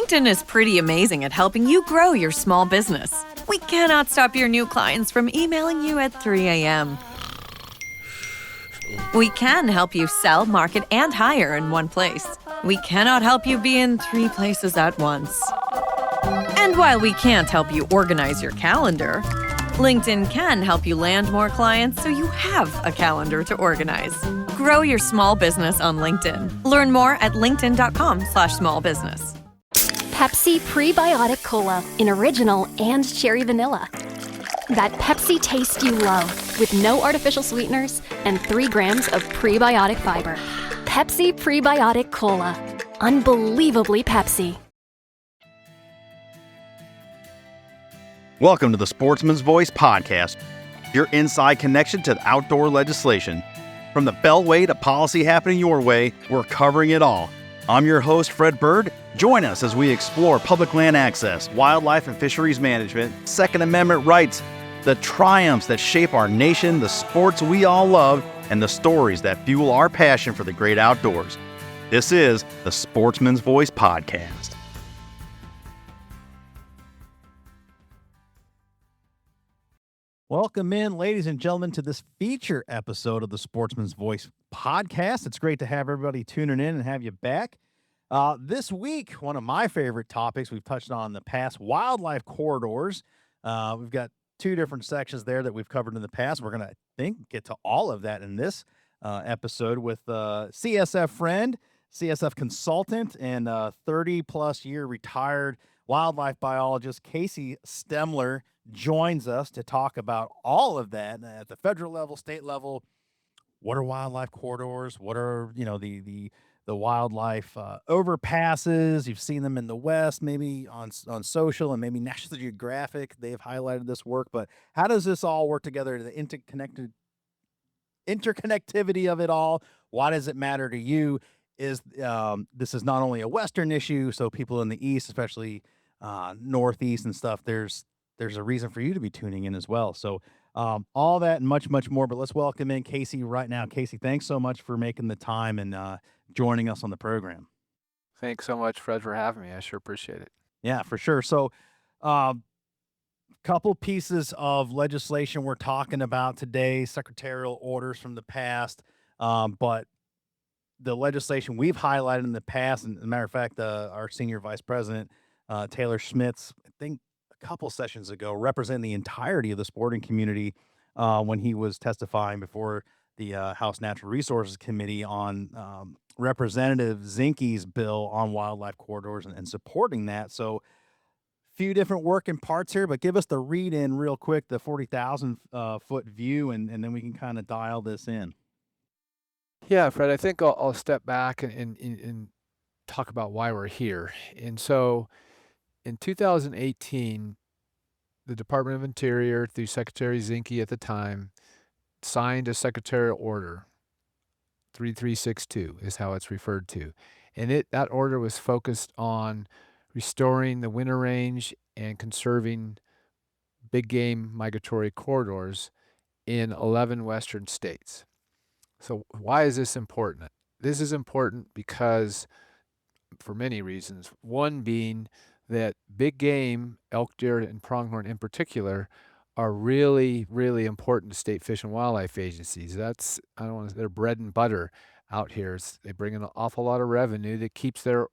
LinkedIn is pretty amazing at helping you grow your small business. We cannot stop your new clients from emailing you at 3 a.m. We can help you sell, market, and hire in one place. We cannot help you be in 3 places at once. And while we can't help you organize your calendar, LinkedIn can help you land more clients so you have a calendar to organize. Grow your small business on LinkedIn. Learn more at linkedin.com/smallbusiness. Pepsi Prebiotic Cola in original and cherry vanilla. That Pepsi taste you love with no artificial sweeteners and 3 grams of prebiotic fiber. Pepsi Prebiotic Cola. Unbelievably Pepsi. Welcome to the Sportsman's Voice podcast, your inside connection to the outdoor legislation. From the Beltway to policy happening your way, we're covering it all. I'm your host, Fred Bird. Join us as we explore public land access, wildlife and fisheries management, Second Amendment rights, the triumphs that shape our nation, the sports we all love, and the stories that fuel our passion for the great outdoors. This is the Sportsman's Voice podcast. Welcome in, ladies and gentlemen, to this feature episode of the Sportsman's Voice podcast. It's great to have everybody tuning in and have you back. This week, one of my favorite topics we've touched on in the past, wildlife corridors. We've got 2 different sections there that we've covered in the past. We're going to, get to all of that in this episode with CSF friend, CSF consultant, and 30-plus year retired wildlife biologist Casey Stemler joins us to talk about all of that at the federal level, state level. What are wildlife corridors? What are, the wildlife overpasses? You've seen them in the West, maybe on social and maybe National Geographic. They've highlighted this work, but how does this all work together? The interconnectivity of it all. Why does it matter to you? This is not only a Western issue, so people in the East, especially Northeast and stuff, there's a reason for you to be tuning in as well. So all that and much, much more. But let's welcome in Casey right now. Casey, thanks so much for making the time and joining us on the program. Thanks so much, Fred, for having me. I sure appreciate it. Yeah, for sure. So couple pieces of legislation we're talking about today, secretarial orders from the past, but the legislation we've highlighted in the past, and as a matter of fact, our senior vice president, Taylor Schmitz, I think a couple sessions ago, representing the entirety of the sporting community when he was testifying before the House Natural Resources Committee on Representative Zinke's bill on wildlife corridors and supporting that. So few different working parts here, but give us the read in real quick, the 40,000 foot view, and then we can kind of dial this in. Yeah, Fred, I think I'll step back and talk about why we're here. And so in 2018, the Department of Interior, through Secretary Zinke at the time, signed a Secretarial Order. 3362 is how it's referred to. And that order was focused on restoring the winter range and conserving big game migratory corridors in 11 western states. So why is this important? This is important because, for many reasons, one being that big game, elk, deer, and pronghorn in particular, are really, really important to state fish and wildlife agencies. Their bread and butter out here. They bring in an awful lot of revenue that keeps their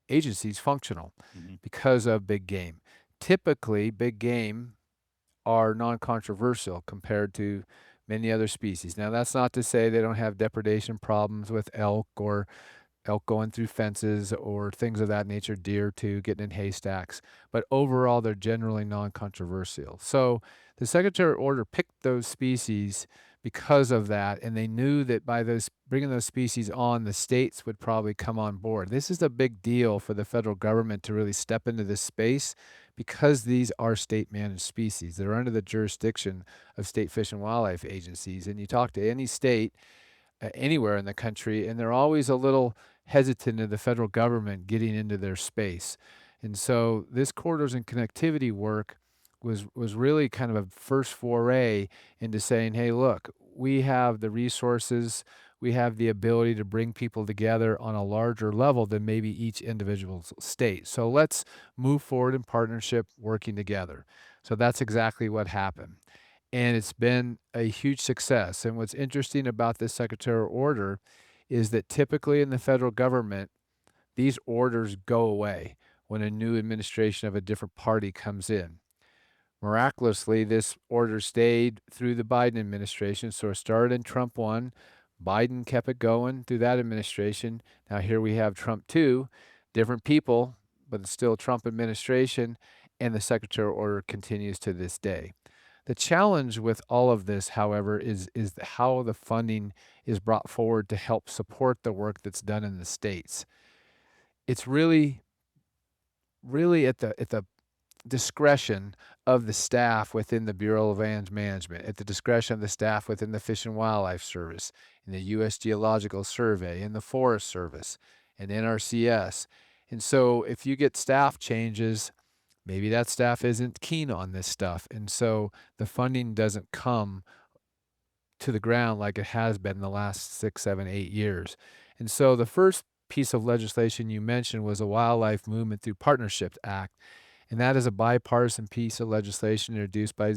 agencies functional because of big game. Typically, big game are non-controversial compared to many other species. Now, that's not to say they don't have depredation problems with elk or elk going through fences or things of that nature, deer too, getting in haystacks. But overall, they're generally non-controversial. So the Secretarial Order picked those species because of that, and they knew that by bringing those species on, the states would probably come on board. This is a big deal for the federal government to really step into this space because these are state-managed species. They're under the jurisdiction of state fish and wildlife agencies, and you talk to any state anywhere in the country, and they're always a little hesitant of the federal government getting into their space. And so this corridors and connectivity work was really kind of a first foray into saying, hey, look, we have the resources, we have the ability to bring people together on a larger level than maybe each individual state. So let's move forward in partnership, working together. So that's exactly what happened. And it's been a huge success. And what's interesting about this secretarial order is that typically in the federal government, these orders go away when a new administration of a different party comes in. Miraculously, this order stayed through the Biden administration. So it started in Trump 1. Biden kept it going through that administration. Now here we have Trump 2, different people, but it's still Trump administration, and the secretarial order continues to this day. The challenge with all of this, however, is how the funding is brought forward to help support the work that's done in the states. It's really at the discretion of the staff within the Bureau of Land Management, at the discretion of the staff within the Fish and Wildlife Service, in the U.S. Geological Survey, in the Forest Service, and NRCS. And so if you get staff changes, maybe that staff isn't keen on this stuff. And so the funding doesn't come to the ground like it has been the last 6, 7, 8 years. And so the first piece of legislation you mentioned was a Wildlife Movement Through Partnerships Act. And that is a bipartisan piece of legislation introduced by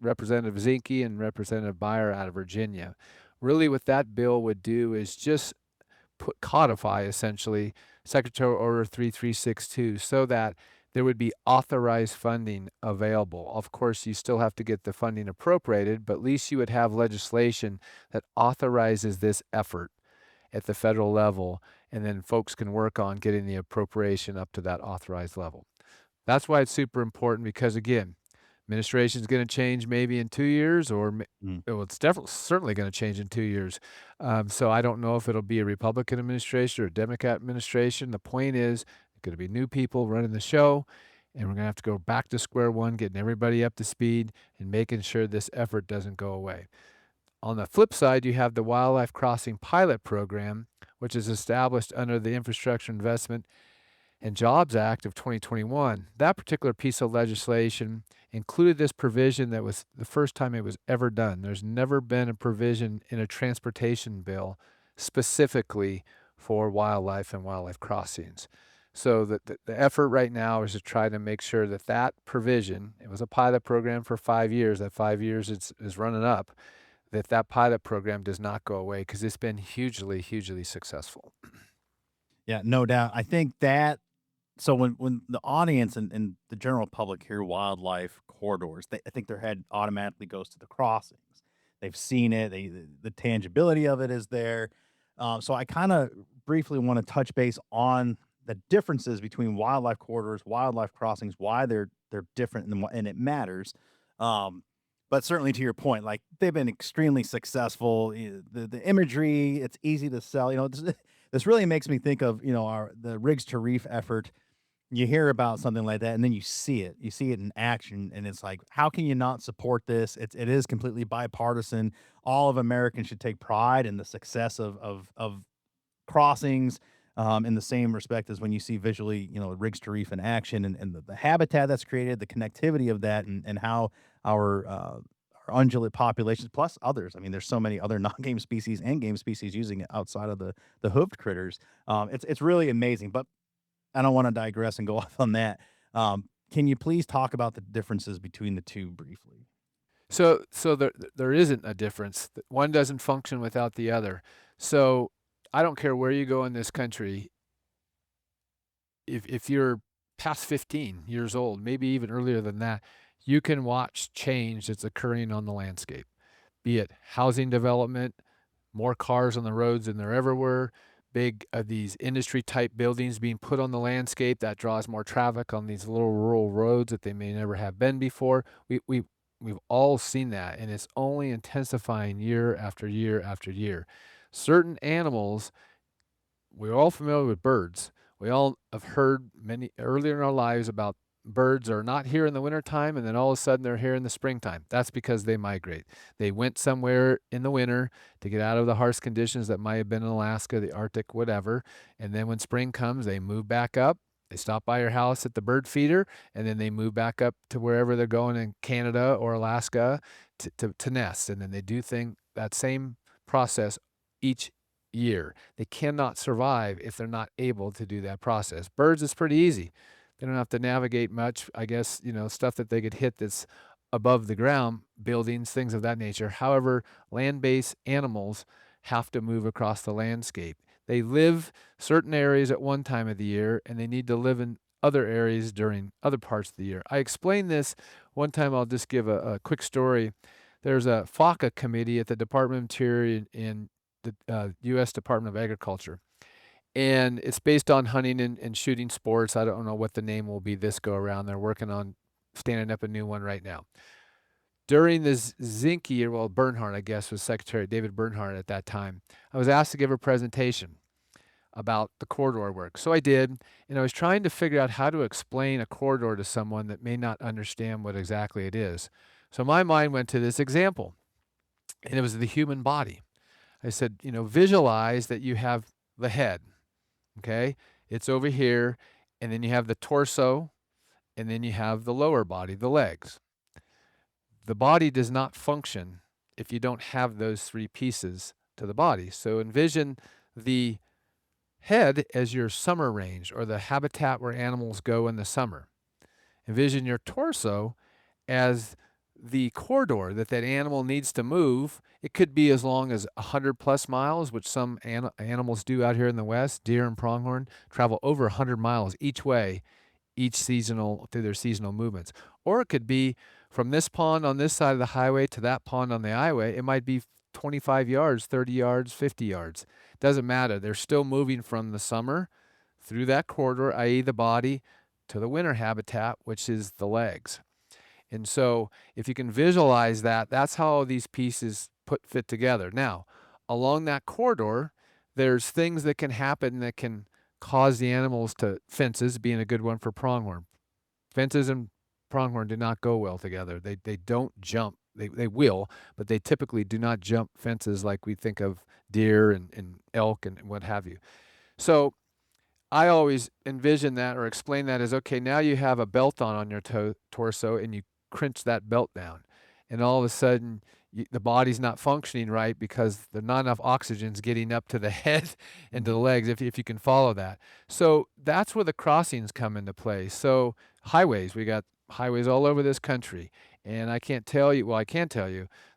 Representative Zinke and Representative Beyer out of Virginia. Really what that bill would do is just codify essentially Secretarial Order 3362 so that there would be authorized funding available. Of course, you still have to get the funding appropriated, but at least you would have legislation that authorizes this effort at the federal level, and then folks can work on getting the appropriation up to that authorized level. That's why it's super important because, again, administration is going to change maybe in 2 years, or well, it's definitely certainly going to change in 2 years. So I don't know if it'll be a Republican administration or a Democrat administration. The point is, going to be new people running the show, and we're going to have to go back to square one, getting everybody up to speed and making sure this effort doesn't go away. On the flip side, you have the Wildlife Crossing Pilot Program, which is established under the Infrastructure Investment and Jobs Act of 2021. That particular piece of legislation included this provision that was the first time it was ever done. There's never been a provision in a transportation bill specifically for wildlife and wildlife crossings. So the effort right now is to try to make sure that that provision, it was a pilot program for 5 years, that 5 years is running up, that pilot program does not go away because it's been hugely, hugely successful. Yeah, no doubt. I think that so when the audience and the general public hear wildlife corridors, I think their head automatically goes to the crossings. They've seen it. The tangibility of it is there. So I kind of briefly want to touch base on the differences between wildlife corridors, wildlife crossings, why they're different, and it matters. Um, but certainly to your point, like they've been extremely successful. The imagery, it's easy to sell. This really makes me think of the Rigs to Reef effort. You hear about something like that, and then you see it. You see it in action, and it's like, how can you not support this? It is completely bipartisan. All of Americans should take pride in the success of crossings, in the same respect as when you see visually, Rigs to Reef in action, and the habitat that's created, the connectivity of that, and how our ungulate populations plus others. I mean, there's so many other non-game species and game species using it outside of the hoofed critters. It's really amazing, but I don't want to digress and go off on that. Can you please talk about the differences between the two briefly? So there isn't a difference. One doesn't function without the other. So I don't care where you go in this country. If you're past 15 years old, maybe even earlier than that, you can watch change that's occurring on the landscape, be it housing development, more cars on the roads than there ever were, big these industry type buildings being put on the landscape that draws more traffic on these little rural roads that they may never have been before. We've all seen that, and it's only intensifying year after year after year. Certain animals, we're all familiar with birds. We all have heard many earlier in our lives about birds are not here in the wintertime, and then all of a sudden they're here in the springtime. That's because they migrate. They went somewhere in the winter to get out of the harsh conditions that might have been in Alaska, the Arctic, whatever. And then when spring comes, they move back up. They stop by your house at the bird feeder, and then they move back up to wherever they're going in Canada or Alaska to nest. And then they do that same process each year. They cannot survive if they're not able to do that process. Birds is pretty easy. They don't have to navigate much. I guess, stuff that they could hit that's above the ground, buildings, things of that nature. However, land-based animals have to move across the landscape. They live certain areas at one time of the year, and they need to live in other areas during other parts of the year. I explained this one time. I'll just give a quick story. There's a FACA committee at the Department of Interior in the U.S. Department of Agriculture, and it's based on hunting and shooting sports. I don't know what the name will be this go around. They're working on standing up a new one right now. During this Zinke year, well, Bernhardt, I guess, was Secretary David Bernhardt at that time. I was asked to give a presentation about the corridor work. So I did, and I was trying to figure out how to explain a corridor to someone that may not understand what exactly it is. So my mind went to this example, and it was the human body. I said, visualize that you have the head, okay? It's over here, and then you have the torso, and then you have the lower body, the legs. The body does not function if you don't have those three pieces to the body. So envision the head as your summer range, or the habitat where animals go in the summer. Envision your torso as the corridor that animal needs to move. It could be as long as 100 plus miles, which some animals do out here in the West. Deer and pronghorn travel over 100 miles each way, through their seasonal movements. Or it could be from this pond on this side of the highway to that pond on the highway. It might be 25 yards, 30 yards, 50 yards. Doesn't matter. They're still moving from the summer through that corridor, i.e. the body, to the winter habitat, which is the legs. And so if you can visualize that, that's how these pieces fit together. Now, along that corridor, there's things that can happen that can cause the animals to, fences being a good one for pronghorn. Fences and pronghorn do not go well together. They don't jump. They will, but they typically do not jump fences like we think of deer and elk and what have you. So I always envision that or explain that as, okay, now you have a belt on your torso, and you cringe that belt down. And all of a sudden, the body's not functioning right because there's not enough oxygen's getting up to the head and to the legs, if you can follow that. So that's where the crossings come into play. So highways, we got highways all over this country. And I can tell you,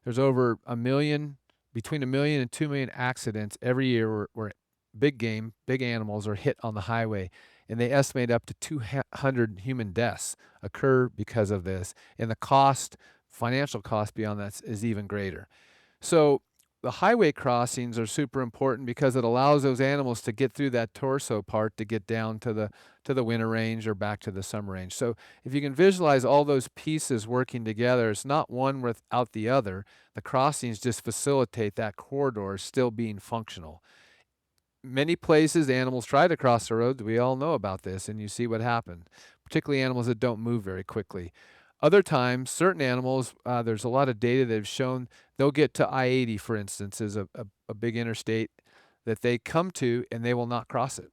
there's over between 1 million and 2 million accidents every year where big animals are hit on the highway. And they estimate up to 200 human deaths occur because of this. And the financial cost beyond that is even greater. So the highway crossings are super important because it allows those animals to get through that torso part to get down to the winter range or back to the summer range. So if you can visualize all those pieces working together, it's not one without the other. The crossings just facilitate that corridor still being functional. Many places, animals try to cross the roads. We all know about this, and you see what happened, particularly animals that don't move very quickly. Other times, certain animals, there's a lot of data that have shown they'll get to I-80, for instance, is a big interstate that they come to, and they will not cross it.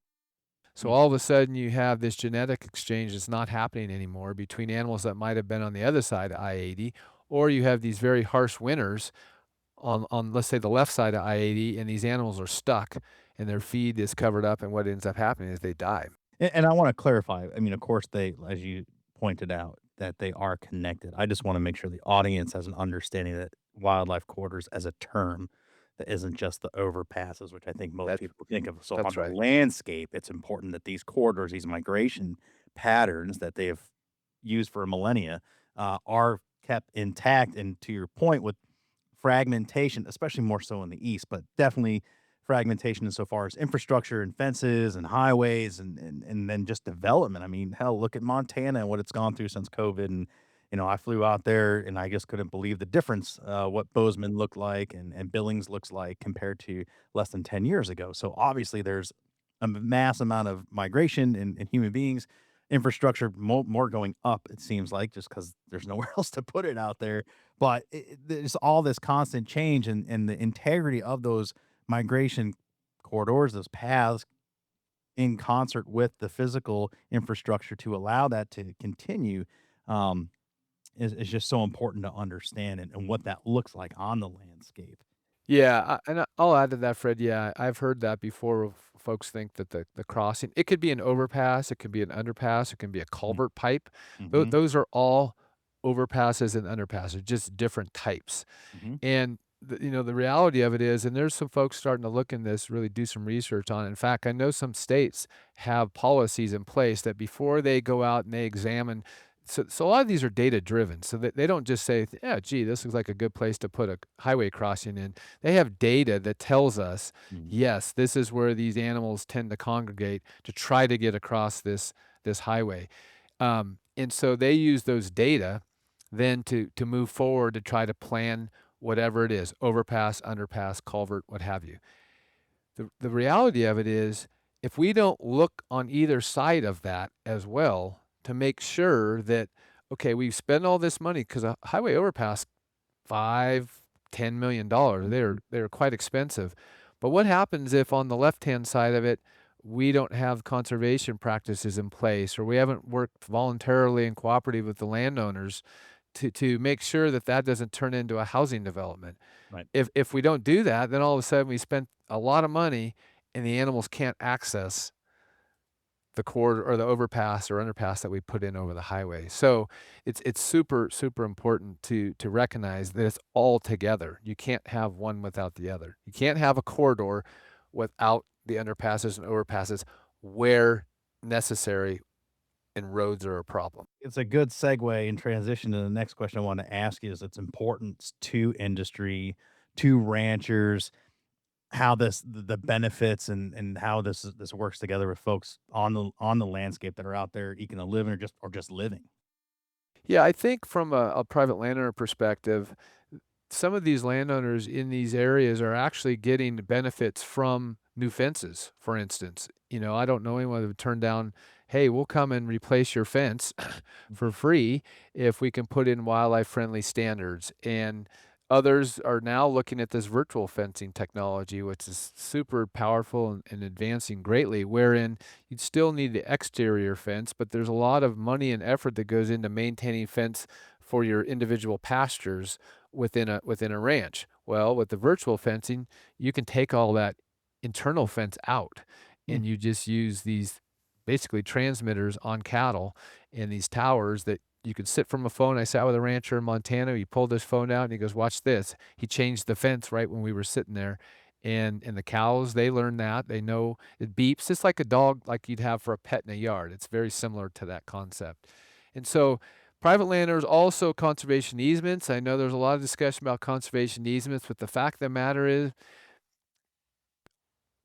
So all of a sudden, you have this genetic exchange that's not happening anymore between animals that might have been on the other side of I-80, or you have these very harsh winters on let's say the left side of I-80, and these animals are stuck and their feed is covered up, and what ends up happening is they die. And I want to clarify. I mean, of course, as you pointed out, that they are connected. I just want to make sure the audience has an understanding that wildlife corridors as a term that isn't just the overpasses, which I think most people think of. So on That's the right. landscape, it's important that these corridors, these migration patterns that they have used for millennia, are kept intact. And to your point with fragmentation, especially more so in the East, but definitely fragmentation insofar as infrastructure and fences and highways and then just development. I mean, hell, look at Montana and what it's gone through since COVID. And, I flew out there and I just couldn't believe the difference, what Bozeman looked like and Billings looks like compared to less than 10 years ago. So obviously there's a mass amount of migration in human beings, infrastructure more going up, it seems like, just because there's nowhere else to put it out there. But there's all this constant change, and the integrity of those migration corridors, those paths, in concert with the physical infrastructure to allow that to continue, is just so important to understand, and what that looks like on the landscape. Yeah, I'll add to that, Fred. Yeah, I've heard that before. Folks think that the crossing, it could be an overpass, it could be an underpass, it can be a culvert pipe. Mm-hmm. Those are all overpasses and underpasses, just different types. Mm-hmm. And the reality of it is, and there's some folks starting to look in this, really do some research on it. In fact, I know some states have policies in place that before they go out and they examine. So a lot of these are data driven. So that they don't just say, yeah, gee, this looks like a good place to put a highway crossing in. They have data that tells us, Mm-hmm. yes, this is where these animals tend to congregate to try to get across this highway. And so they use those data then to move forward to try to plan whatever it is, overpass, underpass, culvert, what have you. The reality of it is, if we don't look on either side of that as well to make sure that, okay, we spend all this money because a highway overpass, $5-10 million, they're quite expensive. But what happens if on the left-hand side of it, we don't have conservation practices in place, or we haven't worked voluntarily and cooperative with the landowners to make sure that that doesn't turn into a housing development? Right. If we don't do that, then all of a sudden we spent a lot of money and the animals can't access the corridor or the overpass or underpass that we put in over the highway. So it's super, super important to recognize that it's all together. You can't have one without the other. You can't have a corridor without the underpasses and overpasses where necessary and roads are a problem. It's a good segue and transition to the next question I want to ask you is its importance to industry, to ranchers, how the benefits and how this works together with folks on the landscape that are out there eking a living or just living. Yeah, I think from a private landowner perspective, some of these landowners in these areas are actually getting benefits from new fences, for instance. I don't know anyone that would turn down, hey, we'll come and replace your fence for Mhm. free if we can put in wildlife friendly standards. And others are now looking at this virtual fencing technology, which is super powerful and advancing greatly, wherein you'd still need the exterior fence, but there's a lot of money and effort that goes into maintaining fence for your individual pastures within a ranch. Well, with the virtual fencing, you can take all that internal fence out Mm, and you just use these basically transmitters on cattle and these towers that you could sit from a phone. I sat with a rancher in Montana. He pulled his phone out and he goes, "Watch this." He changed the fence right when we were sitting there. And the cows, they learn that. They know it beeps. It's like a dog like you'd have for a pet in a yard. It's very similar to that concept. And so private landowners, also conservation easements. I know there's a lot of discussion about conservation easements, but the fact of the matter is,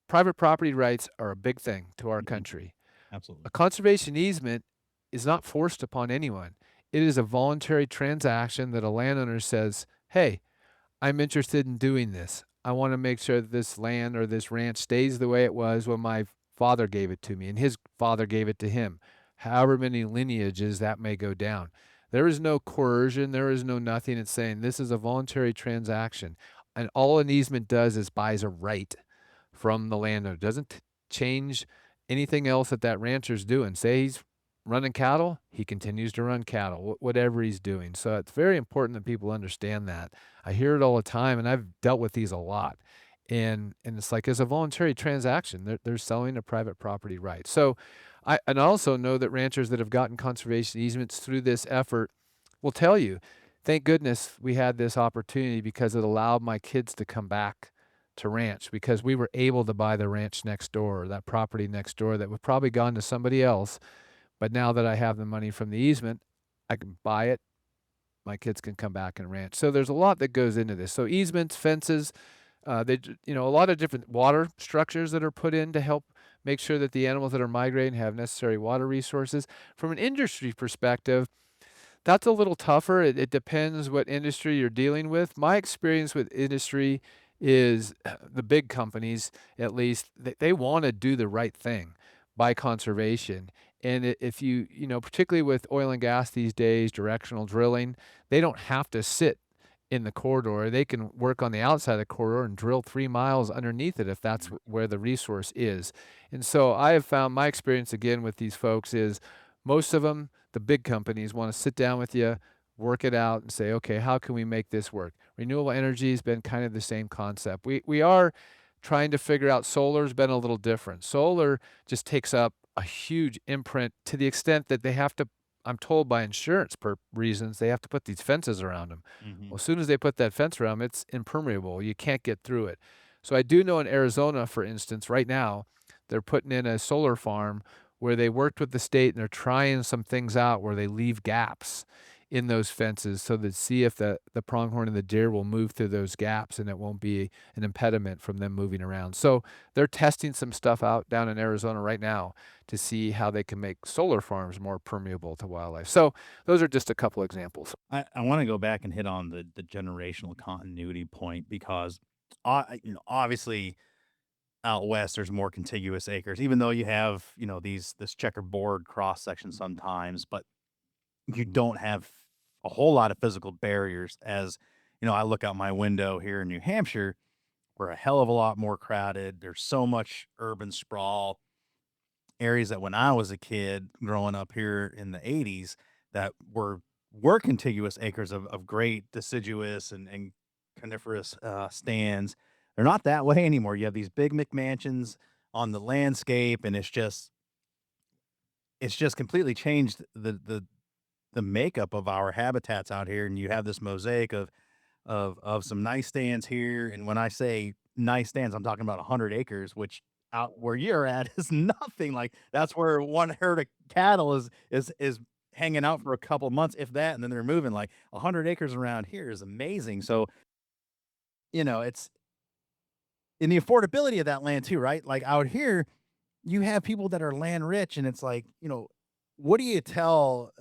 private property rights are a big thing to our mhm, country. A absolutely. conservation easement is not forced upon anyone. It is a voluntary transaction that a landowner says, hey, I'm interested in doing this. I want to make sure that this land or this ranch stays the way it was when my father gave it to me and his father gave it to him, however many lineages that may go down. There is no coercion. There is no nothing. It's saying this is a voluntary transaction. And all an easement does is buys a right from the landowner. It doesn't change anything else that that rancher's doing. Say he's running cattle, he continues to run cattle, whatever he's doing. So it's very important that people understand that. I hear it all the time, and I've dealt with these a lot. And it's like, it's a voluntary transaction. They're selling a private property right. So I also know that ranchers that have gotten conservation easements through this effort will tell you, thank goodness we had this opportunity because it allowed my kids to come back to ranch, because we were able to buy the ranch next door, or that property next door that would probably gone to somebody else. But now that I have the money from the easement, I can buy it. My kids can come back and ranch. So there's a lot that goes into this. So easements, fences, a lot of different water structures that are put in to help make sure that the animals that are migrating have necessary water resources. From an industry perspective, that's a little tougher. It depends what industry you're dealing with. My experience with industry is the big companies, at least, they want to do the right thing by conservation. And if particularly with oil and gas these days, directional drilling, they don't have to sit in the corridor. They can work on the outside of the corridor and drill 3 miles underneath it if that's where the resource is. And so I have found my experience again with these folks is most of them, the big companies, want to sit down with you, work it out and say, okay, how can we make this work? Renewable energy has been kind of the same concept. We are trying to figure out solar's been a little different. Solar just takes up a huge imprint to the extent that they have to, I'm told by insurance reasons, they have to put these fences around them. Hmm. Well, as soon as they put that fence around 'em, it's impermeable. You can't get through it. So I do know in Arizona, for instance, right now, they're putting in a solar farm where they worked with the state and they're trying some things out where they leave gaps in those fences so that see if the pronghorn and the deer will move through those gaps and it won't be an impediment from them moving around. So they're testing some stuff out down in Arizona right now to see how they can make solar farms more permeable to wildlife. So those are just a couple examples. I want to go back and hit on the generational continuity point because, obviously out west there's more contiguous acres, even though you have this checkerboard cross section sometimes, but you don't have a whole lot of physical barriers. As I look out my window here in New Hampshire, we're a hell of a lot more crowded. There's so much urban sprawl, areas that when I was a kid growing up here in the 80s that were contiguous acres of great deciduous and coniferous stands. They're not that way anymore. You have these big McMansions on the landscape, and it's just completely changed the makeup of our habitats out here. And you have this mosaic of some nice stands here. And when I say nice stands, I'm talking about 100 acres, which out where you're at is nothing. Like that's where one herd of cattle is hanging out for a couple months, if that, and then they're moving. Like 100 acres around here is amazing. So it's in the affordability of that land too, right? Like out here, you have people that are land rich, and it's like, what do you tell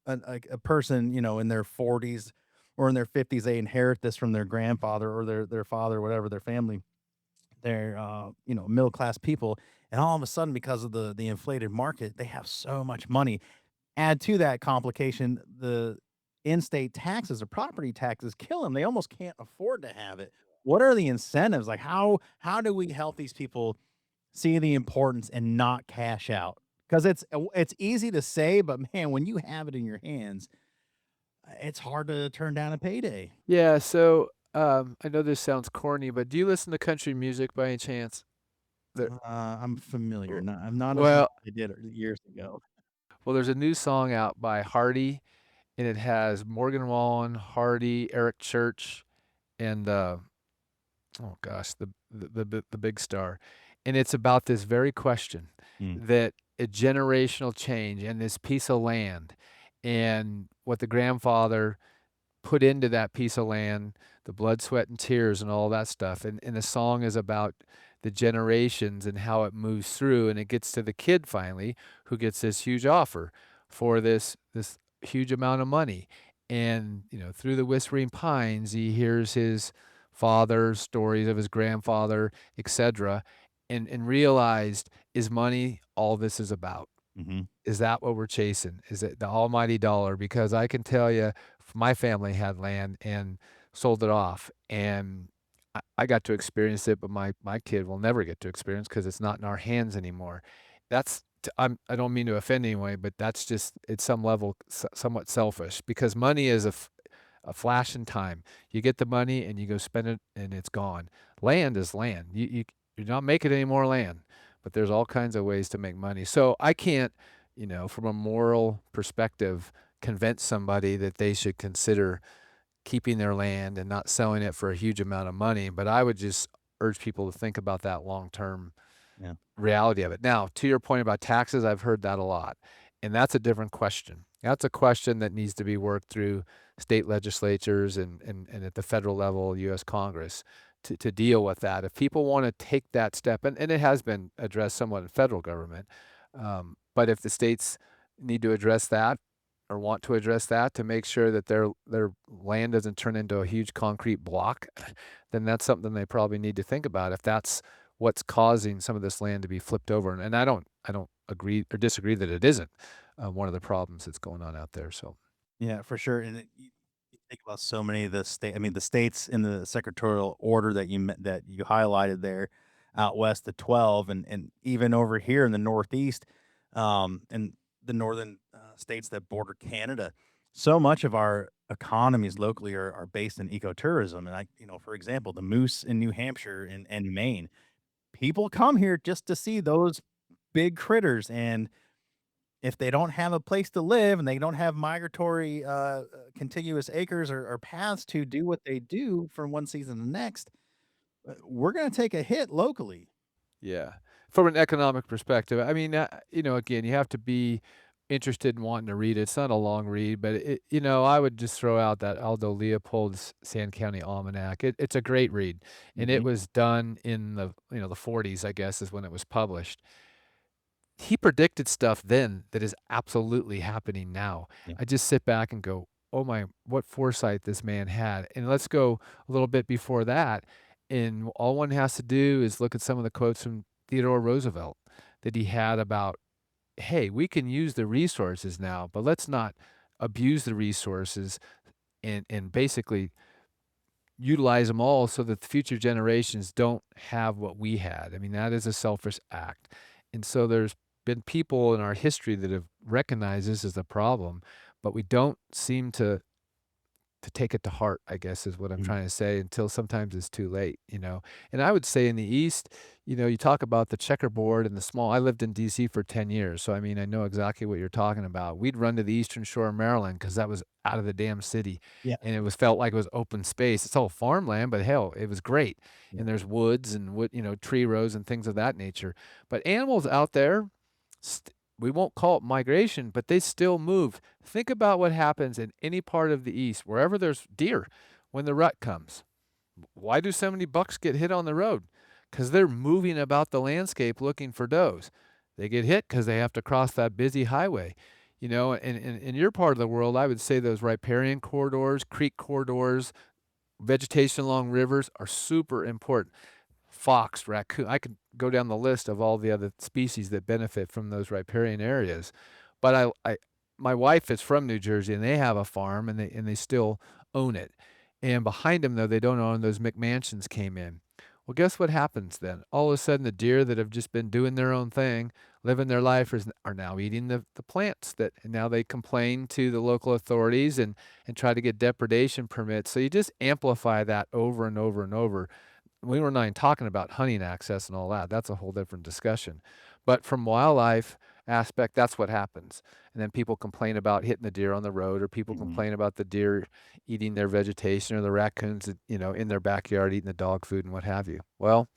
a person, in their 40s or in their 50s, they inherit this from their grandfather or their father, whatever their family, they're middle class people, and all of a sudden, because of the inflated market, they have so much money. Add to that complication the in-state taxes or property taxes kill them. They almost can't afford to have it. What are the incentives? Like how do we help these people see the importance and not cash out? Because it's easy to say, but man, when you have it in your hands, it's hard to turn down a payday. Yeah, so I know this sounds corny, but do you listen to country music by any chance? There, I'm familiar. I'm not as much well, as I did years ago. well, there's a new song out by Hardy, and it has Morgan Wallen, Hardy, Eric Church, and oh gosh, the big star, and it's about this very question Mm, that a generational change and this piece of land, and what the grandfather put into that piece of land, the blood, sweat, and tears, and all that stuff. And the song is about the generations and how it moves through, and it gets to the kid finally, who gets this huge offer for this huge amount of money. And through the whispering pines, he hears his father, stories of his grandfather, etc., and realized, is money all this is about? mhm. Is that what we're chasing? Is it the almighty dollar? Because I can tell you, my family had land and sold it off, and I got to experience it, but my kid will never get to experience because it's not in our hands anymore. I don't mean to offend anyone, but that's just at some level somewhat selfish because money is a flash in time. You get the money and you go spend it and it's gone. Land is land. You're not making any more land, but there's all kinds of ways to make money. So I can't, from a moral perspective, convince somebody that they should consider keeping their land and not selling it for a huge amount of money. But I would just urge people to think about that long term Yeah. reality of it. Now, to your point about taxes, I've heard that a lot, and that's a different question. That's a question that needs to be worked through state legislatures and at the federal level, U.S. Congress, to deal with that. If people want to take that step, and it has been addressed somewhat in federal government, but if the states need to address that or want to address that to make sure that their land doesn't turn into a huge concrete block, then that's something they probably need to think about if that's what's causing some of this land to be flipped over. And I don't agree or disagree that it isn't one of the problems that's going on out there. So Yeah, for sure. And you think about so many of the state. I mean, the states in the Secretarial Order that you highlighted there, out west, the 12, and even over here in the Northeast, and the northern states that border Canada. so much of our economies locally are based in ecotourism. And for example, the moose in New Hampshire and Maine, people come here just to see those big critters. And if they don't have a place to live and they don't have migratory contiguous acres or paths to do what they do from one season to the next, we're going to take a hit locally. Yeah. From an economic perspective, I mean, again, you have to be interested in wanting to read it. It's not a long read, but I would just throw out that Aldo Leopold's Sand County Almanac. It's a great read, and it Mhm. was done in the 40s, I guess, is when it was published. He predicted stuff then that is absolutely happening now. Yeah. I just sit back and go, "Oh my, what foresight this man had." And let's go a little bit before that, and all one has to do is look at some of the quotes from Theodore Roosevelt that he had about, "Hey, we can use the resources now, but let's not abuse the resources and basically utilize them all so that the future generations don't have what we had." I mean, that is a selfish act. And so there's been people in our history that have recognized this as a problem, but we don't seem to take it to heart, I guess is what I'm Mhm. trying to say, until sometimes it's too late. And I would say in the East, you talk about the checkerboard and the small. I lived in DC for 10 years, so I mean, I know exactly what you're talking about. We'd run to the Eastern Shore of Maryland because that was out of the damn city, Yeah. and it was felt like it was open space. It's all farmland, but hell, it was great. Yeah. And there's woods and tree rows and things of that nature. But animals out there, we won't call it migration, but they still move. Think about what happens in any part of the East, wherever there's deer, when the rut comes. Why do so many bucks get hit on the road? Because they're moving about the landscape looking for does. They get hit because they have to cross that busy highway. And in your part of the world, I would say those riparian corridors, creek corridors, vegetation along rivers are super important. Fox, raccoon. I could go down the list of all the other species that benefit from those riparian areas. But my wife is from New Jersey, and they have a farm, and they still own it. And behind them, though, they don't own. Those McMansions came in. Well, guess what happens then? All of a sudden, the deer that have just been doing their own thing, living their life, are now eating the plants and now they complain to the local authorities and try to get depredation permits. So you just amplify that over and over and over. We were not even talking about hunting access and all that. That's a whole different discussion. But from wildlife aspect, that's what happens. And then people complain about hitting the deer on the road, or people Mhm. complain about the deer eating their vegetation, or the raccoons, in their backyard eating the dog food and what have you. Well,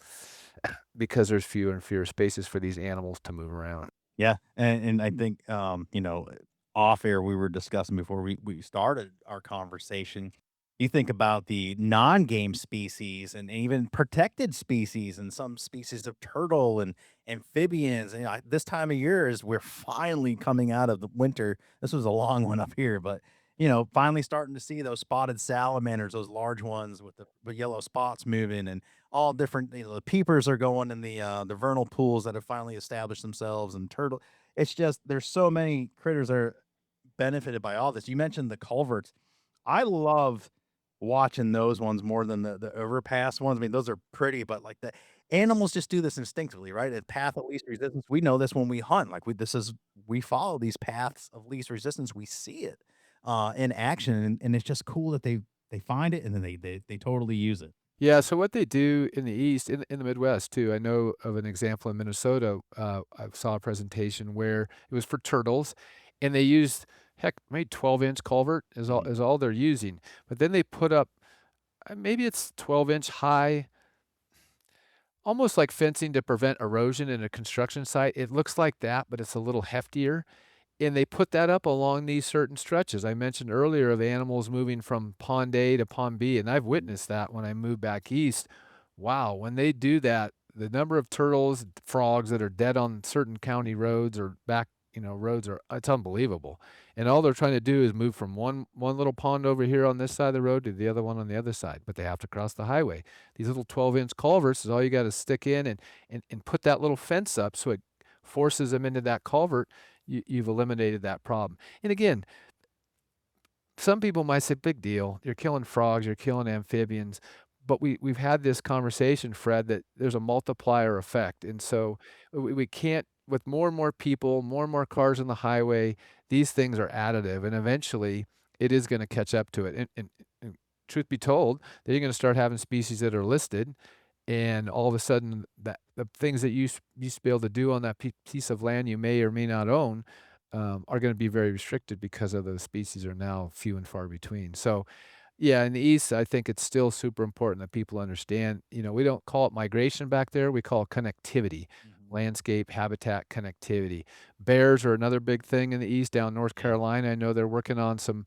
because there's fewer and fewer spaces for these animals to move around. Yeah, and I think, off air, we were discussing before we started our conversation. You think about the non-game species and even protected species and some species of turtle and amphibians. And this time of year is we're finally coming out of the winter. This was a long one up here, but finally starting to see those spotted salamanders, those large ones with the yellow spots moving, and all different. The peepers are going in the vernal pools that have finally established themselves, and turtle. It's just there's so many critters that are benefited by all this. You mentioned the culverts. I love watching those ones more than the overpass ones. I mean, those are pretty, but like the animals just do this instinctively, right? A path of least resistance. We know this when we hunt. Like we follow these paths of least resistance. We see it in action, and it's just cool that they find it and then they totally use it. Yeah, so what they do in the East, in the Midwest too, I know of an example in Minnesota. I saw a presentation where it was for turtles, and they used, heck, maybe 12-inch culvert Mhm. is all they're using. But then they put up, maybe it's 12-inch high, almost like fencing to prevent erosion in a construction site. It looks like that, but it's a little heftier. And they put that up along these certain stretches. I mentioned earlier of animals moving from pond A to pond B, and I've witnessed that when I moved back east. Wow, when they do that, the number of turtles, frogs that are dead on certain county roads or back, roads it's unbelievable. And all they're trying to do is move from one little pond over here on this side of the road to the other one on the other side, but they have to cross the highway. These little 12-inch culverts is all you got to stick in and put that little fence up so it forces them into that culvert. You've eliminated that problem. And again, some people might say, big deal. You're killing frogs, you're killing amphibians. But we've had this conversation, Fred, that there's a multiplier effect. And so we can't, with more and more people, more and more cars on the highway, these things are additive. And eventually, it is going to catch up to it. And truth be told, then you're going to start having species that are listed, and all of a sudden, that the things that you used to be able to do on that piece of land you may or may not own are going to be very restricted because of those species are now few and far between. So, yeah, in the East, I think it's still super important that people understand. We don't call it migration back there; we call it connectivity, Mhm. landscape, habitat connectivity. Bears are another big thing in the East. Down North Yeah. Carolina, I know they're working on some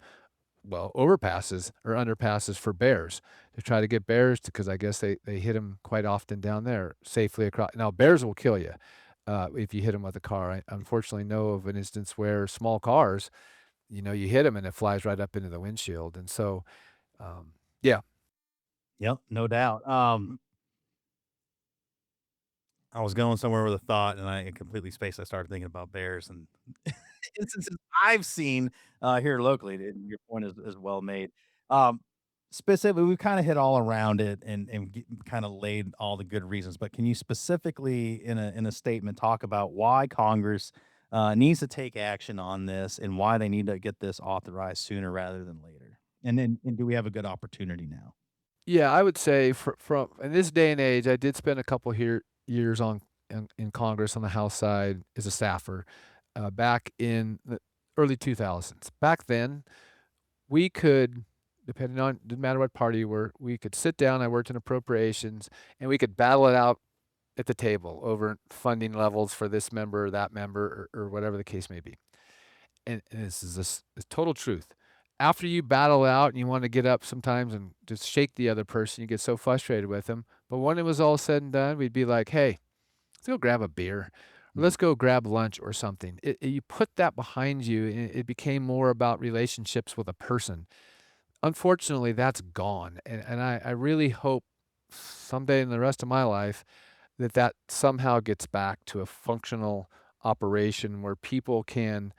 overpasses or underpasses for bears to try to get bears because I guess they hit them quite often down there safely across. Now, bears will kill you if you hit them with a car. I unfortunately know of an instance where small cars, you hit them and it flies right up into the windshield. And so, um, yeah, Yep, no doubt. I was going somewhere with a thought, and I completely spaced. I started thinking about bears and instances I've seen, here locally, and your point is well made. Um, Specifically, we've kinda hit all around it and kinda laid all the good reasons, but can you specifically, in a statement, talk about why Congress, needs to take action on this and why they need to get this authorized sooner rather than later? And do we have a good opportunity now? yeah, I would say from in this day and age, I did spend a couple here years in Congress on the House side as a staffer back in the early 2000s. Back then, we could, depending on, didn't matter what party you were, we could sit down. I worked in appropriations, and we could battle it out at the table over funding levels for this member or that member or whatever the case may be. And this total truth. After you battle out and you want to get up sometimes and just shake the other person, you get so frustrated with them. But when it was all said and done, we'd be like, hey, let's go grab a beer. Or Mhm. let's go grab lunch or something. You put that behind you, and it became more about relationships with a person. Unfortunately, that's gone. And I really hope someday in the rest of my life that somehow gets back to a functional operation where people can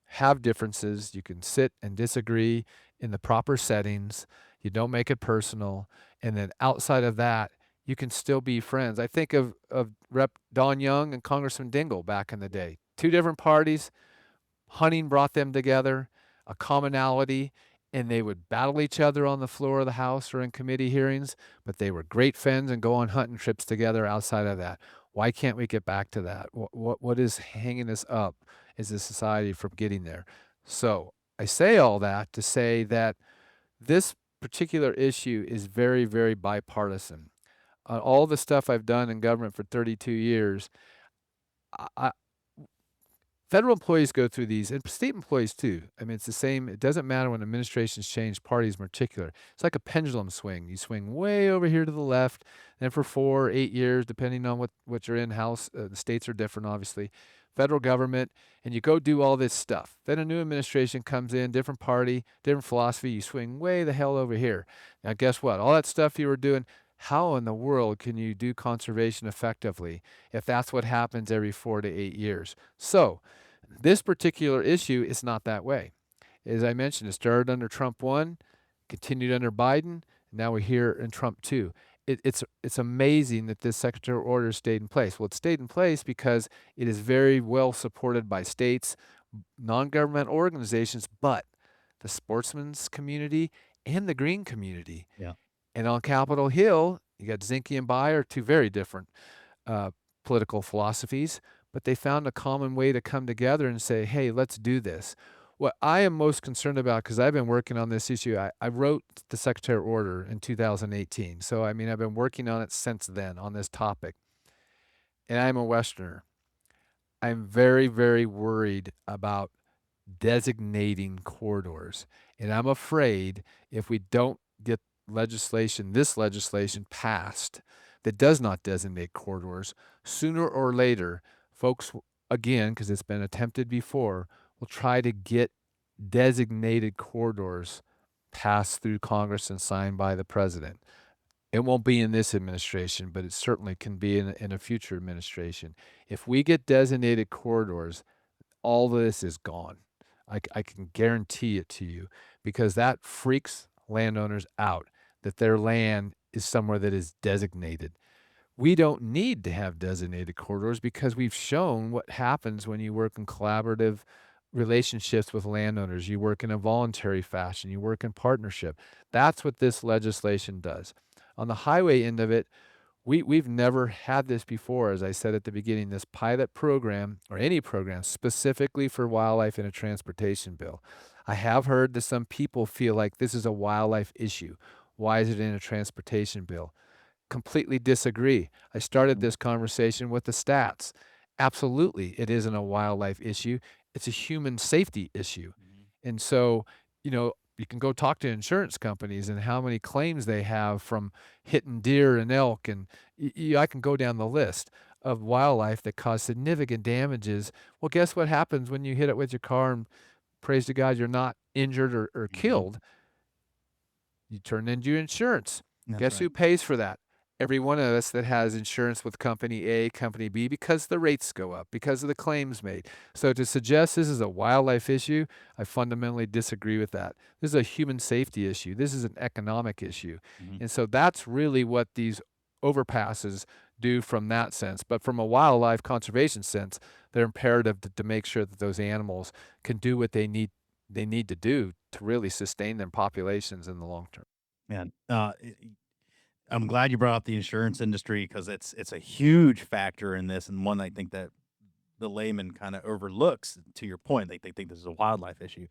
have differences. You can sit and disagree in the proper settings. You don't make it personal. And then outside of that, you can still be friends. I think of Rep. Don Young and Congressman Dingell back in the day. Two different parties, hunting brought them together, a commonality, and they would battle each other on the floor of the House or in committee hearings, but they were great friends and go on hunting trips together outside of that. Why can't we get back to that? What is hanging us up as a society from getting there? So I say all that to say that this particular issue is very, very bipartisan. All the stuff I've done in government for 32 years, I, federal employees go through these, and state employees too. I mean, it's the same. It doesn't matter when administrations change parties in particular. It's like a pendulum swing. You swing way over here to the left, and for 4 or 8 years, depending on what you're in house, the states are different, obviously. Federal government, and you go do all this stuff. Then a new administration comes in, different party, different philosophy. You swing way the hell over here. Now, guess what? All that stuff you were doing. How in the world can you do conservation effectively if that's what happens every 4 to 8 years? So, this particular issue is not that way. As I mentioned, it started under Trump 1, continued under Biden, and now we're here in Trump 2. It's amazing that this Secretarial Order stayed in place. Well, it stayed in place because it is very well supported by states, non-government organizations, but the sportsman's community and the green community. Yeah. And on Capitol Hill, you got Zinke and Bayer, two very different uh, political philosophies, but they found a common way to come together and say, hey, let's do this. What I am most concerned about, because I've been working on this issue, I wrote the Secretarial Order in 2018. So, I mean, I've been working on it since then on this topic. And I'm a Westerner. I'm very, very worried about designating corridors. And I'm afraid if we don't get this legislation passed that does not designate corridors, sooner or later, folks, again, because it's been attempted before, will try to get designated corridors passed through Congress and signed by the president. It won't be in this administration, but it certainly can be in a future administration. If we get designated corridors, all this is gone. I can guarantee it to you because that freaks landowners out that their land is somewhere that is designated. We don't need to have designated corridors because we've shown what happens when you work in collaborative relationships with landowners. You work in a voluntary fashion. You work in partnership. That's what this legislation does. On the highway end of it, we've never had this before. As I said at the beginning, this pilot program or any program specifically for wildlife in a transportation bill. I have heard that some people feel like this is a wildlife issue. Why is it in a transportation bill? Completely disagree. I started Mhm. this conversation with the stats. Absolutely, it isn't a wildlife issue. It's a human safety issue. Mhm. And so, you can go talk to insurance companies and how many claims they have from hitting deer and elk, and I can go down the list of wildlife that cause significant damages. Well, guess what happens when you hit it with your car and praise to God you're not injured or Mhm. killed? You turn into your insurance. That's Guess right. who pays for that? Every one of us that has insurance with company A, company B, because the rates go up, because of the claims made. So to suggest this is a wildlife issue, I fundamentally disagree with that. This is a human safety issue. This is an economic issue. Mhm. And so that's really what these overpasses do from that sense. But from a wildlife conservation sense, they're imperative to make sure that those animals can do what they need to do to really sustain their populations in the long term. Man, I'm glad you brought up the insurance industry because it's a huge factor in this, and one I think that the layman kind of overlooks. To your point, they think this is a wildlife issue.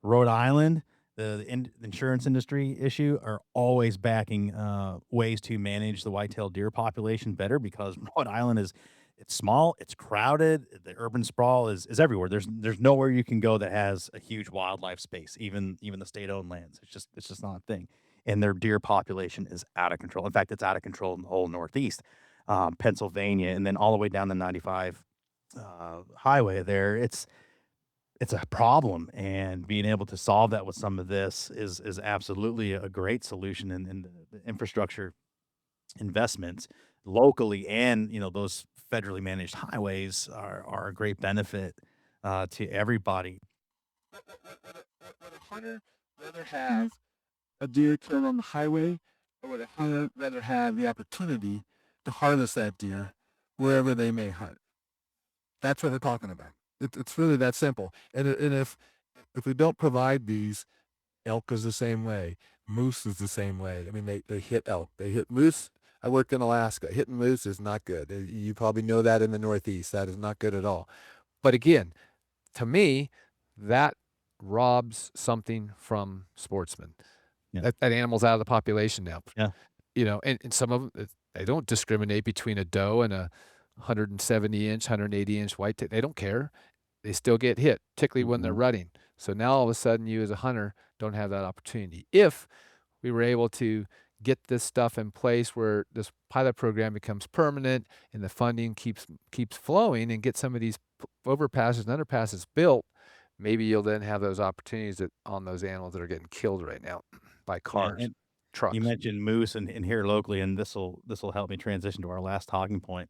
Rhode Island, the insurance industry issue are always backing ways to manage the whitetail deer population better because Rhode Island is it's small, it's crowded, the urban sprawl is everywhere. There's nowhere you can go that has a huge wildlife space, even the state owned lands. It's just not a thing. And their deer population is out of control. In fact, it's out of control in the whole Northeast, Pennsylvania, and then all the way down the 95 highway there. It's a problem, and being able to solve that with some of this is absolutely a great solution in the infrastructure investments locally, and those federally managed highways are a great benefit to everybody. Would a hunter rather have a deer killed on the highway, or would a hunter rather have the opportunity to harvest that deer wherever they may hunt? That's what they're talking about. It's really that simple. And if we don't provide these, elk is the same way. Moose is the same way. I mean, they hit elk. They hit moose. I worked in Alaska. Hitting moose is not good. You probably know that in the Northeast. That is not good at all. But again, to me, that robs something from sportsmen. Yeah. That animal's out of the population now. Yeah. And some of them, they don't discriminate between a doe and a 170-inch, 180-inch whitetail. They don't care. They still get hit, particularly when they're Mhm. running. So now all of a sudden, you as a hunter don't have that opportunity. If we were able to get this stuff in place where this pilot program becomes permanent and the funding keeps flowing and get some of these overpasses and underpasses built, maybe you'll then have those opportunities on those animals that are getting killed right now by Yeah, cars, and you trucks. mentioned moose and here locally, and this will help me transition to our last talking point.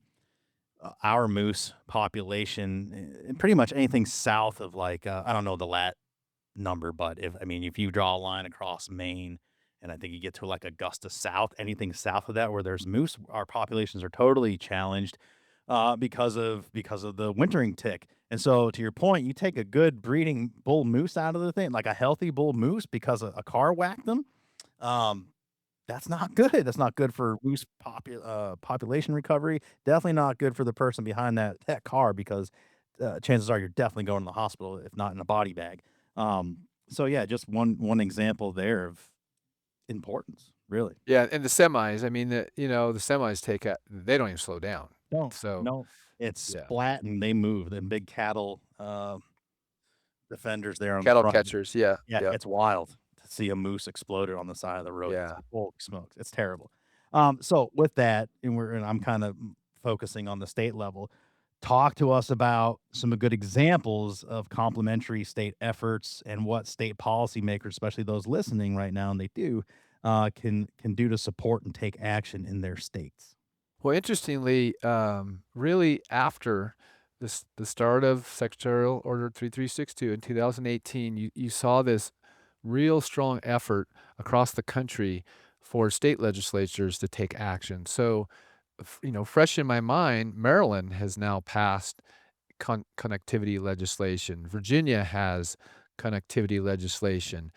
Our moose population, and pretty much anything south of like I don't know the lat number, but if you draw a line across Maine, and I think you get to like Augusta South, anything south of that where there's moose, our populations are totally challenged because of the wintering tick. And so, to your point, you take a good breeding bull moose out of the thing, like a healthy bull moose, because a car whacked them. Um, that's not good. That's not good for moose population recovery. Definitely not good for the person behind that car because chances are you're definitely going to the hospital, if not in a body bag. So yeah, just one example there of importance, really. Yeah, and the semis, I mean, the semis they don't even slow down. No, So, no, it's yeah, splat and they move. The big cattle defenders there on the cattle front. catchers, yeah, Yeah, yeah, it's wild to see a moose exploded on the side of the road. It's yeah. like, holy smokes, it's terrible. So with that, and I'm kind of focusing on the state level. Talk to us about some good examples of complementary state efforts and what state policymakers, especially those listening right now, and they do, can do to support and take action in their states. Well, interestingly, really after the start of Secretarial Order 3362 in 2018, you saw this real strong effort across the country for state legislatures to take action. So, fresh in my mind, Maryland has now passed connectivity legislation. Virginia has connectivity legislation.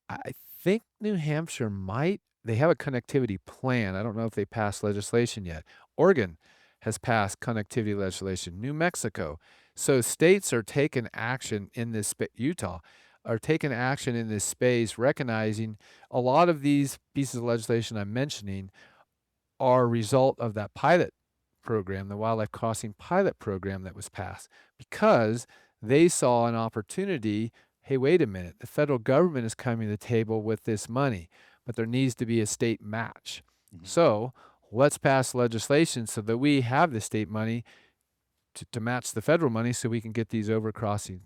I think New Hampshire might. They have a connectivity plan. I don't know if they passed legislation yet. Oregon has passed connectivity legislation. New Mexico. So states are taking action in this Utah are taking action in this space, recognizing a lot of these pieces of legislation I'm mentioning are a result of that pilot program, the wildlife crossing pilot program that was passed, because they saw an opportunity. Hey, wait a minute, the federal government is coming to the table with this money, but there needs to be a state match. So let's pass legislation so that we have the state money to match the federal money so we can get these overcrossing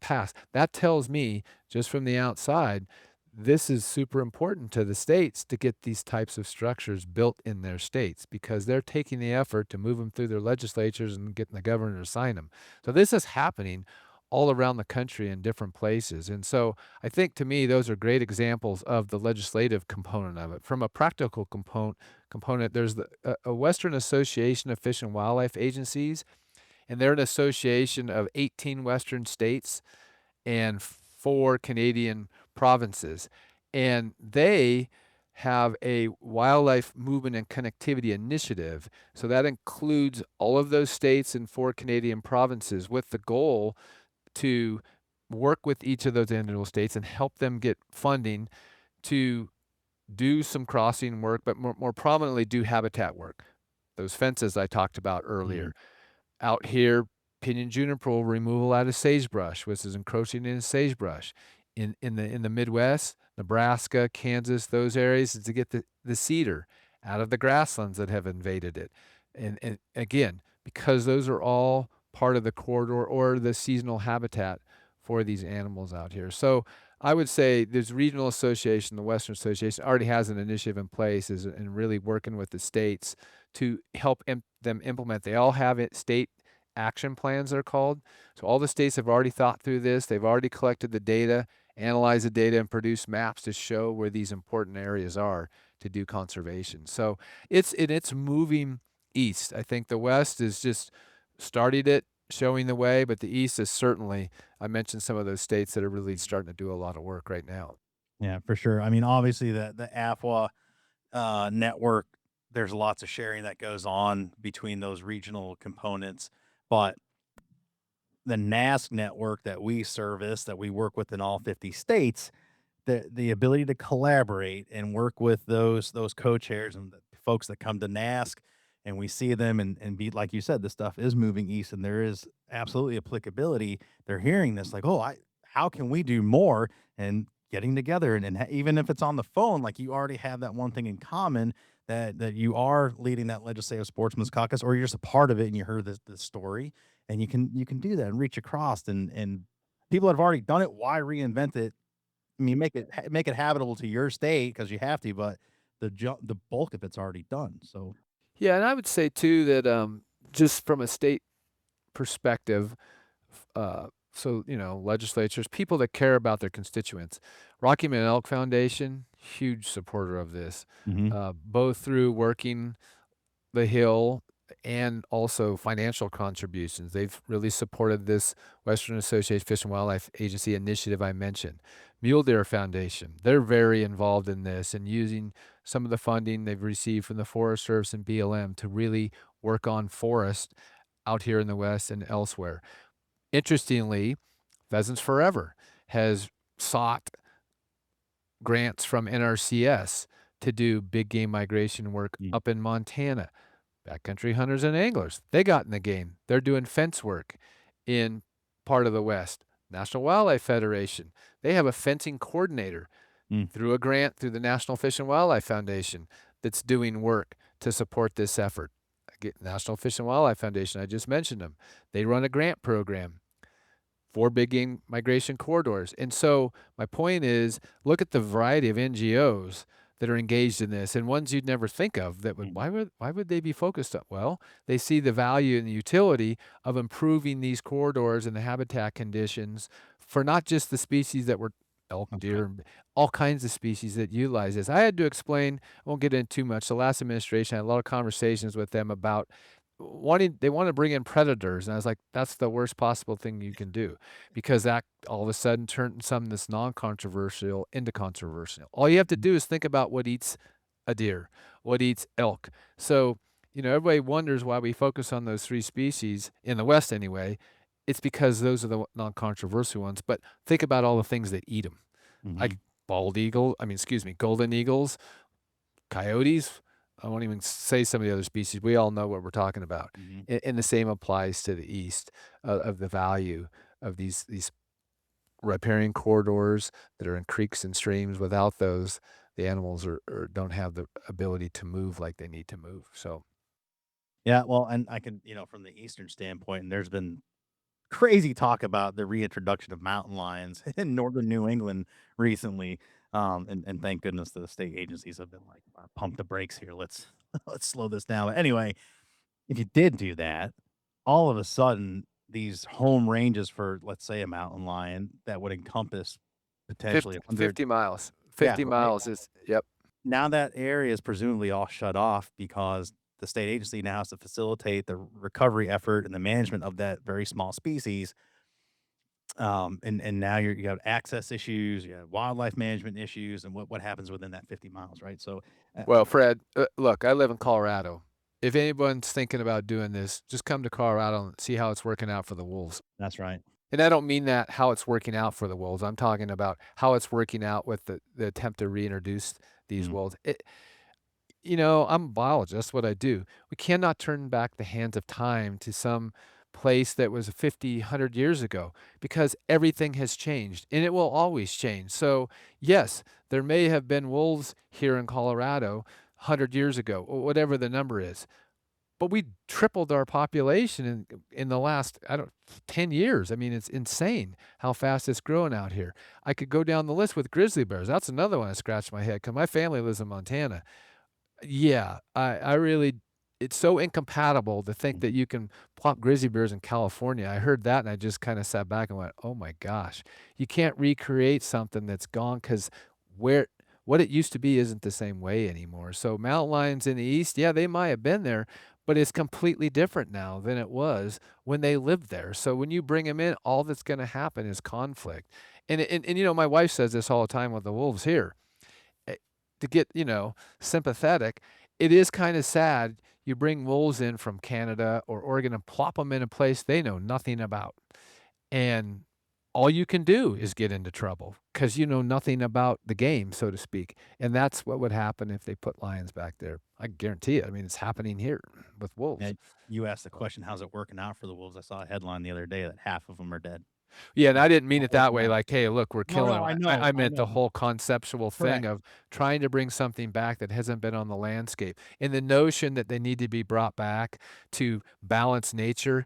passed. That tells me, just from the outside, this is super important to the states to get these types of structures built in their states, because they're taking the effort to move them through their legislatures and getting the governor to sign them. So this is happening all around the country in different places. And so I think, to me, those are great examples of the legislative component of it. From a practical component, there's a Western Association of Fish and Wildlife Agencies, and they're an association of 18 Western states and 4 Canadian provinces. And they have a wildlife movement and connectivity initiative. So that includes all of those states and 4 Canadian provinces, with the goal to work with each of those individual states and help them get funding to do some crossing work, but more prominently do habitat work. Those fences I talked about earlier. Out here, pinyon juniper removal out of sagebrush, which is encroaching into sagebrush. In the Midwest, Nebraska, Kansas, those areas, is to get the cedar out of the grasslands that have invaded it. And again, because those are all part of the corridor or the seasonal habitat for these animals out here. So I would say there's regional association, the Western Association already has an initiative in place and really working with the states to help them implement. They all have state action plans, they're called. So all the states have already thought through this. They've already collected the data, analyzed the data, and produced maps to show where these important areas are to do conservation. So it's moving east. I think the West is just started it, showing the way, but the East is certainly, I mentioned some of those states that are really starting to do a lot of work right now. Yeah, for sure. I mean, obviously the AFWA network, there's lots of sharing that goes on between those regional components, but the NASC network that we service, that we work with in all 50 states, the ability to collaborate and work with those co-chairs and the folks that come to NASC, and we see them and be like you said, this stuff is moving east and there is absolutely applicability. They're hearing this like, oh, how can we do more? And getting together and even if it's on the phone, like you already have that one thing in common, that you are leading that legislative sportsman's caucus, or you're just a part of it and you heard this story, and you can do that and reach across, and people that have already done it, why reinvent it? I mean, make it habitable to your state because you have to, but the bulk of it's already done. So Yeah, and I would say too that just from a state perspective, so legislatures, people that care about their constituents. Rocky Mountain Elk Foundation, huge supporter of this, both through working the Hill and also financial contributions. They've really supported this Western Association Fish and Wildlife Agency initiative I mentioned. Mule Deer Foundation, they're very involved in this and using some of the funding they've received from the Forest Service and BLM to really work on forest out here in the West and elsewhere. Interestingly, Pheasants Forever has sought grants from NRCS to do big game migration work up in Montana. Backcountry hunters and anglers, they got in the game. They're doing fence work in part of the West. National Wildlife Federation, they have a fencing coordinator through a grant through the National Fish and Wildlife Foundation that's doing work to support this effort. National Fish and Wildlife Foundation, I just mentioned them. They run a grant program for big game migration corridors. And so my point is, look at the variety of NGOs that are engaged in this, and ones you'd never think of that would, why would they be focused on? Well, they see the value and the utility of improving these corridors and the habitat conditions for not just the species that were elk, deer, all kinds of species that utilize this. I had to explain, I won't get into too much. The last administration, I had a lot of conversations with them about they want to bring in predators, and I was like, that's the worst possible thing you can do, because that all of a sudden turns something that's non-controversial into controversial. All you have to do is think about what eats a deer, what eats elk. So, everybody wonders why we focus on those 3 species, in the West anyway. It's because those are the non-controversial ones, but think about all the things that eat them, like Mhm. golden eagles, coyotes. I won't even say some of the other species. We all know what we're talking about. Mhm. And the same applies to the east, of the value of these riparian corridors that are in creeks and streams. Without those, the animals don't have the ability to move like they need to move. So, Yeah, well, and I can, from the eastern standpoint, and there's been crazy talk about the reintroduction of mountain lions in northern New England recently. And thank goodness the state agencies have been like, pump the brakes here. Let's let's slow this down. But anyway, if you did do that, all of a sudden these home ranges for, let's say, a mountain lion that would encompass potentially 50, 100. 50 miles. Yeah, 50 right. miles is, yep. Now that area is presumably all shut off because the state agency now has to facilitate the recovery effort and the management of that very small species. And now you got access issues, you have wildlife management issues, and what happens within that 50 miles, right? So, Well, Fred, look, I live in Colorado. If anyone's thinking about doing this, just come to Colorado and see how it's working out for the wolves. that's right. And I don't mean that how it's working out for the wolves. I'm talking about how it's working out with the attempt to reintroduce these Mm, wolves. I'm a biologist. That's what I do. We cannot turn back the hands of time to some place that was 50, 100 years ago, because everything has changed and it will always change. So, yes, there may have been wolves here in Colorado 100 years ago, or whatever the number is. But we tripled our population in the last, I don't 10 years. I mean, it's insane how fast it's growing out here. I could go down the list with grizzly bears. That's another one I scratched my head, because my family lives in Montana. Yeah, I really, it's so incompatible to think that mhm. you can plop grizzly bears in California. I heard that and I just kinda sat back and went, "Oh my gosh." You can't recreate something that's gone, because where what it used to be isn't the same way anymore. So mountain lions in the East, yeah, they might have been there, but it's completely different now than it was when they lived there. So when you bring them in, all that's gonna happen is conflict. And my wife says this all the time with the wolves here. eh, to get, sympathetic, it is kind of sad. You bring wolves in from Canada or Oregon and plop them in a place they know nothing about. And all you can do is get into trouble because you know nothing about the game, so to speak. And that's what would happen if they put lions back there. I guarantee it. I mean, it's happening here with wolves. And you asked the question, how's it working out for the wolves? I saw a headline the other day that half of them are dead. Yeah, and Like, I didn't mean not it that working way, out. like, "Hey, look, we're No, killing no, 'em." I I know, I meant the know. whole conceptual thing Correct. of trying to bring something back that hasn't been on the landscape, and the notion that they need to be brought back to balance nature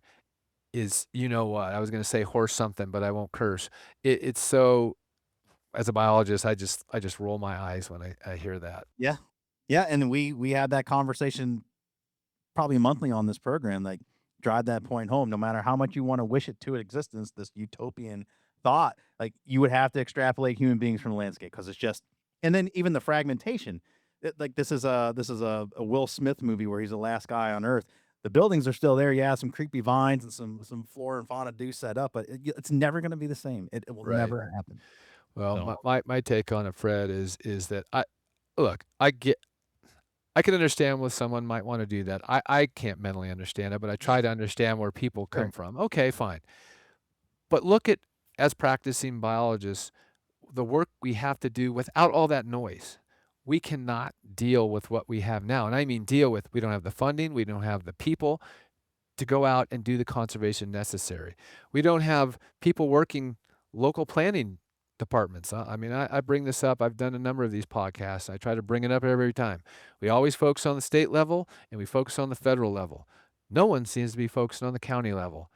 is, you know what, I was gonna say horse something, but I won't curse. It's so, as a biologist, I just roll my eyes when I hear that. Yeah. Yeah, and we had that conversation probably monthly on this program, like, drive that point home. No matter how much you wanna wish it to existence, this utopian thought, like, you would have to extrapolate human beings from the landscape because it's just, and then even the fragmentation. Like, this is a Will Smith movie where he's the last guy on Earth. The buildings are still there, yeah, some creepy vines and some flora and fauna do set up, but it's never gonna be the same. It will Right. never happen. Well, So, my take on it, Fred, is that look, I can understand why someone might wanna do that. I can't mentally understand it, but I try to understand where people come sure. from. Okay, fine. But look at, as practicing biologists, the work we have to do without all that noise. We cannot deal with what we have now. And I mean deal with, we don't have the funding, we don't have the people to go out and do the conservation necessary. We don't have people working local planning departments. I mean, I bring this up. I've done a number of these podcasts. I try to bring it up every time. We always focus on the state level and we focus on the federal level. No one seems to be focusing on the county level.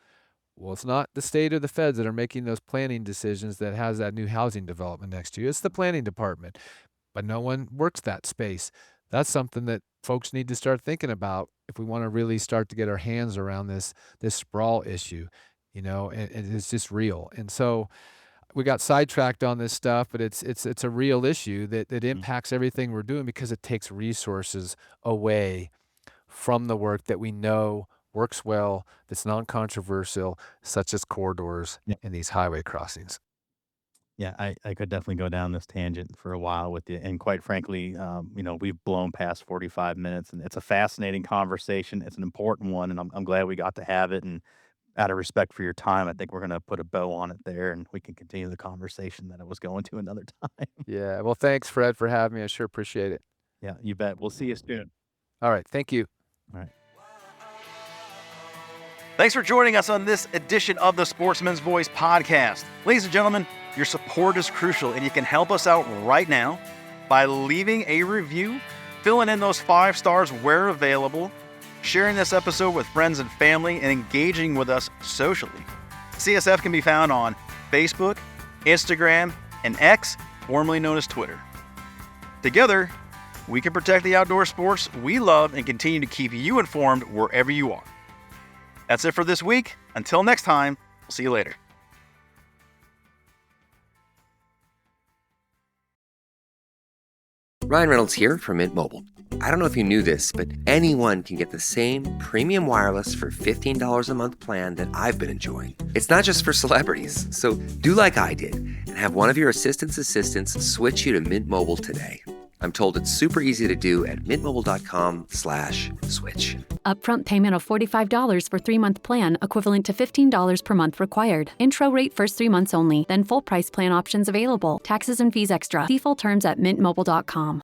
Well, it's not the state or the feds that are making those planning decisions that has that new housing development next to you. It's the planning department, but no one works that space. That's something that folks need to start thinking about if we want to really start to get our hands around this sprawl issue, and it's just real. And so we got sidetracked on this stuff, but it's a real issue that Mm, impacts everything we're doing because it takes resources away from the work that we know works well, that's non-controversial, such as corridors Yeah. and these highway crossings. Yeah, I could definitely go down this tangent for a while with you. And quite frankly, we've blown past 45 minutes, and it's a fascinating conversation. It's an important one, and I'm glad we got to have it. And out of respect for your time, I think we're going to put a bow on it there, and we can continue the conversation that I was going to another time. Yeah, well, thanks, Fred, for having me. I sure appreciate it. Yeah, you bet. We'll see you soon. All right, thank you. All right. Thanks for joining us on this edition of the Sportsman's Voice podcast. Ladies and gentlemen, your support is crucial, and you can help us out right now by leaving a review, filling in those 5 stars where available, sharing this episode with friends and family, and engaging with us socially. CSF can be found on Facebook, Instagram, and X, formerly known as Twitter. Together, we can protect the outdoor sports we love and continue to keep you informed wherever you are. That's it for this week. Until next time, we'll see you later. Ryan Reynolds here from Mint Mobile. I don't know if you knew this, but anyone can get the same premium wireless for $15 a month plan that I've been enjoying. It's not just for celebrities. So do like I did and have one of your assistants switch you to Mint Mobile today. I'm told it's super easy to do at mintmobile.com/switch. Upfront payment of $45 for 3-month plan, equivalent to $15 per month required. Intro rate first 3 months only, then full price plan options available. Taxes and fees extra. See full terms at mintmobile.com.